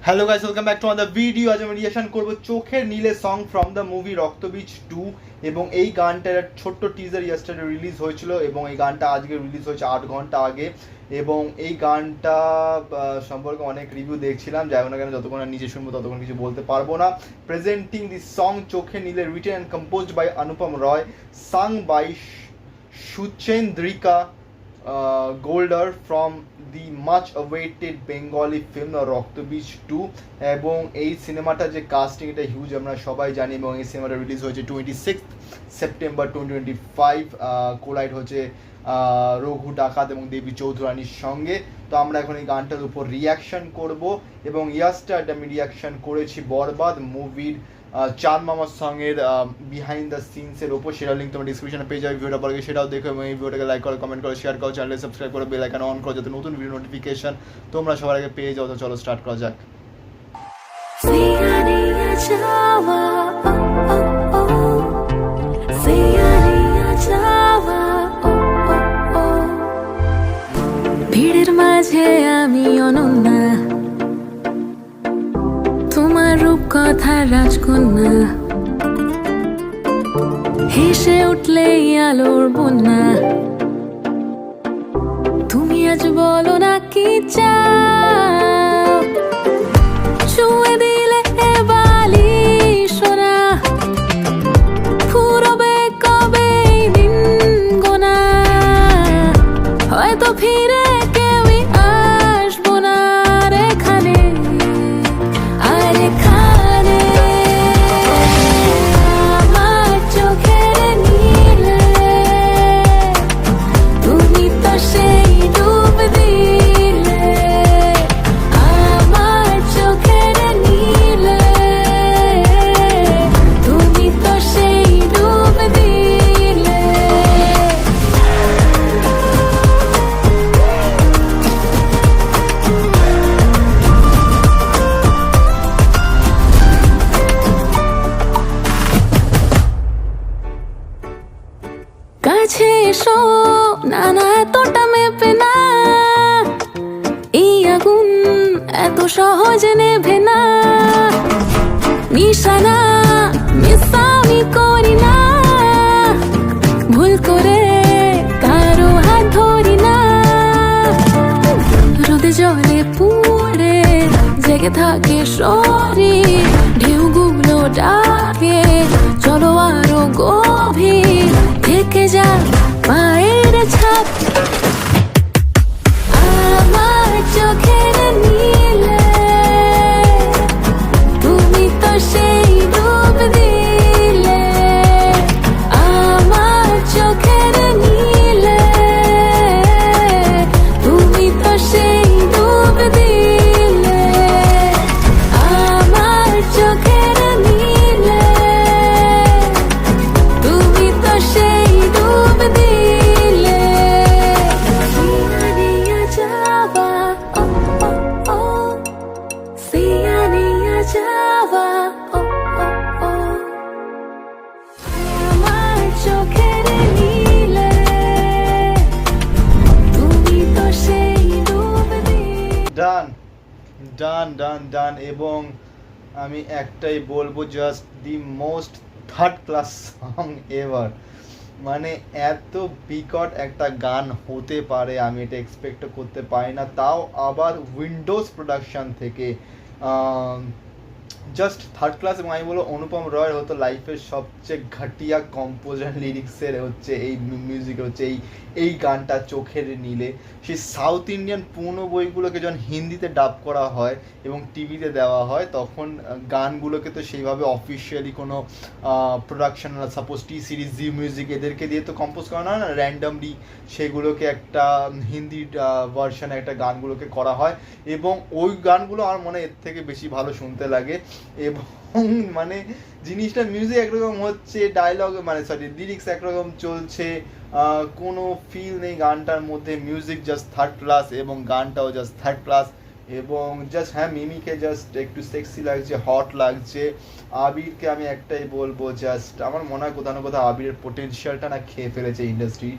Hello guys, welcome back to another video. আজ আমি reaction করব চোখের নীলে সং ফ্রম দ্য মুভি রক্তবীজ 2 এবং এই গানটার ছোট্ট টিজার ইয়েস্টারডে রিলিজ হয়েছিল এবং এই গানটা আজকে রিলিজ হয়েছে 8 ঘন্টা আগে। এবং এই গানটা সম্পর্কে অনেক রিভিউ দেখছিলাম, যাই হোক না কেন যতক্ষণ নিজে শুনবো ততক্ষণ কিছু বলতে পারবো না। প্রেজেন্টিং দি সং চোখের নীলে, written and composed by Anupam Roy, sung by Suchendrika Goldar from the much awaited Bengali film Raktabeej 2। এবং এই সিনেমাটা যে কাস্টিং, এটা হিউজ, আমরা সবাই জানি। এবং এই সিনেমাটা রিলিজ হয়েছে 26 সেপ্টেম্বর 2025। কোলাইড হচ্ছে রঘু ডাকাত এবং দেবী চৌধুরানীর সঙ্গে। তো আমরা এখন এই গানটার উপর রিয়াকশন করব এবং ইয়াস্টারডে আমি রিয়াকশন করেছি বরবাদ মুভির চাঁদ মামার সঙ্গের বিহাইন্ড দ্য সিনসের ওপর। সেটা লিঙ্ক তোমার ডিসক্রিপশনে পেয়ে যাবে। ভিডিওটা পরে সেটাও দেখো এবং এই ভিডিওটাকে লাইক করো, কমেন্ট করো, শেয়ার করো, চ্যানেলে সাবস্ক্রাইব করো, বেল আইকন অন করো যাতে নতুন ভিডিও নোটিফিকেশন তোমরা সবার আগে পেয়ে যাও। তো চলো স্টার্ট করা যাক। ভিড়ের মাঝে আমি অনন্যা, তোমার রূপকথা রাজকন্যা, হেসে উঠলেই আলোর বন্যা। তুমি আজ বলো না কি চাও, ছুঁয়ে দিলে এ বালি সোনা, ফুরবে কবে এই দিন গোনা, হয়তো ফিরে কেউই আসবো না এখানে আর এখানে। আমার চোখের নীলে তুমি তো সেই ডুব দিলে, আমার চোখের নীলে তুমি তো সেই ডুব দিলে। কাছে এসো না, না এতটা মেপে না, এই আগুন এত সহজে নেভে না। নিশানা মিসামি করি না, ভুল করে কারো হাত ধরি না। রোদে জলে পুড়ে জেগে থাকে শরীর, ঢেউগুলো ডাকে চলো আরো গভীর, থেকে যা পায়ের ছাপ। আমার চোখের নীলে তুমি তো সেই ডুব দিলে, আমার চোখের নীলে তুমি তো সেই ডুব দিলে, আমার চোখের নীলে তুমি তো সেই ডুব দিলে। সিয়ানিয়া যাওয়া, ও ও ও, সিয়ানিয়া যাওয়া, ও ও ও, আমার চোখের নীলে তুমি তো সেই ডুব দিলে। ডান ডান ডান ডান। এবং আমি একটাই বলবো, just the most third class song ever. মানে এত বিকট একটা গান হতে পারে আমি এটা এক্সপেক্ট করতে পারি না, তাও আবার উইন্ডোজ প্রোডাকশন থেকে। Just third class. এবং আমি বলবো অনুপম রয়ের হতো লাইফের সবচেয়ে ঘাটিয়া কম্পোজার লিরিক্সের হচ্ছে এই মিউজিক, হচ্ছে এই গানটা চোখের নীলে। সেই সাউথ ইন্ডিয়ান পুরনো বইগুলোকে যখন হিন্দিতে ডাব করা হয় এবং টিভিতে দেওয়া হয়, তখন গানগুলোকে তো সেইভাবে অফিসিয়ালি কোনো প্রোডাকশন, সাপোজ টি সিরিজ, জি মিউজিক, এদেরকে দিয়ে তো কম্পোজ করা হয় না, র্যান্ডামলি সেগুলোকে একটা হিন্দি ভার্সনে একটা গানগুলোকে করা হয়। এবং ওই গানগুলো আমার মনে এর থেকে বেশি ভালো শুনতে লাগে। এবং মানে জিনিসটা মিউজিক একরকম হচ্ছে, ডায়লগ মানে সরি লিরিক্স একরকম চলছে, কোনো ফিল নেই গানটার মধ্যে। মিউজিক জাস্ট থার্ড ক্লাস এবং গানটাও জাস্ট থার্ড ক্লাস। এবং জাস্ট হ্যাঁ, মিমিকে জাস্ট একটু সেক্সি লাগছে, হট লাগছে। আবিরকে আমি একটাই বলবো, জাস্ট আমার মনে হয় কোথাও না কোথাও আবিরের পোটেনশিয়ালটা না খেয়ে ফেলেছে ইন্ডাস্ট্রি।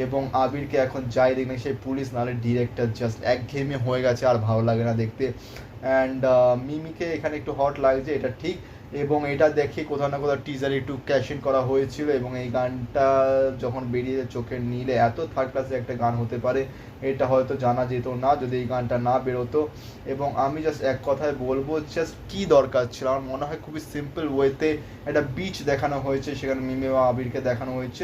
এবং আবিরকে এখন যাই দেখবেন সেই পুলিশ নাহলে ডিরেক্টর, জাস্ট একঘেয়েমি হয়ে গেছে, আর ভালো লাগে না দেখতে। অ্যান্ড মিমিকে এখানে একটু হট লাগছে, এটা ঠিক। এবং এটা দেখে কোথাও না কোথাও টিজারে একটু ক্যাশ ইন করা হয়েছিল, এবং এই গানটা যখন বেরিয়ে চোখের নীলে এত থার্ড ক্লাসের একটা গান হতে পারে এটা হয়তো জানা যেত না যদি এই গানটা না বেরোতো। এবং আমি জাস্ট এক কথায় বলবো, জাস্ট কি দরকার ছিল, আমার মনে হয় খুবই সিম্পল ওয়েতে একটা বিচ দেখানো হয়েছে, সেখানে মিমি এবং আবিরকে দেখানো হয়েছে,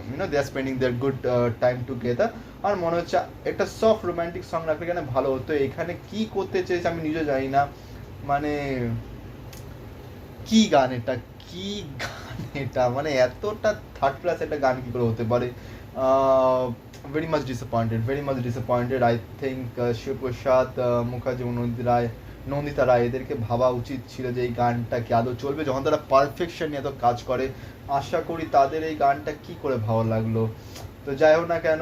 you know they are spending their good time together. আর মনে হচ্ছে একটা সফট রোম্যান্টিক সং রাখলে এখানে ভালো হতো। এখানে কি করতে চেয়েছে আমি নিজে জানি না, মানে কি গান এটা, কি গান এটা, মানে এতটা থার্ড ক্লাস একটা গান কি করে হতে পারে। Very much disappointed, very much disappointed. I think Shiboprosad Mukherjee এবং নন্দিতা রায় এদেরকে ভাবা উচিত ছিল যে এই গানটা কি আদৌ চলবে, যখন তারা পারফেকশন নিয়ে এত কাজ করে। আশা করি তাদের এই গানটা কি করে ভালো লাগলো। তো যাই হোক না কেন,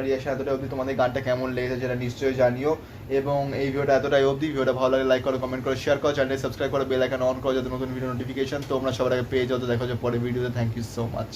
রিয়াকশন এতটাই অবধি, তোমাদের গানটা কেমন লেগেছে সেটা নিশ্চয়ই জানিও। এবং এই ভিডিওটা এতটাই অবধি, ভিডিওটা ভালো লাগে লাইক করো, কমেন্ট করো, শেয়ার করো, চ্যানেল সাবস্ক্রাইব করো, বেল আইকন অন করো যাতে নতুন ভিডিও নোটিফিকেশন তোমরা সবার আগে পেয়ে যাও। তো দেখা হচ্ছে পরের ভিডিওতে। Thank you so much.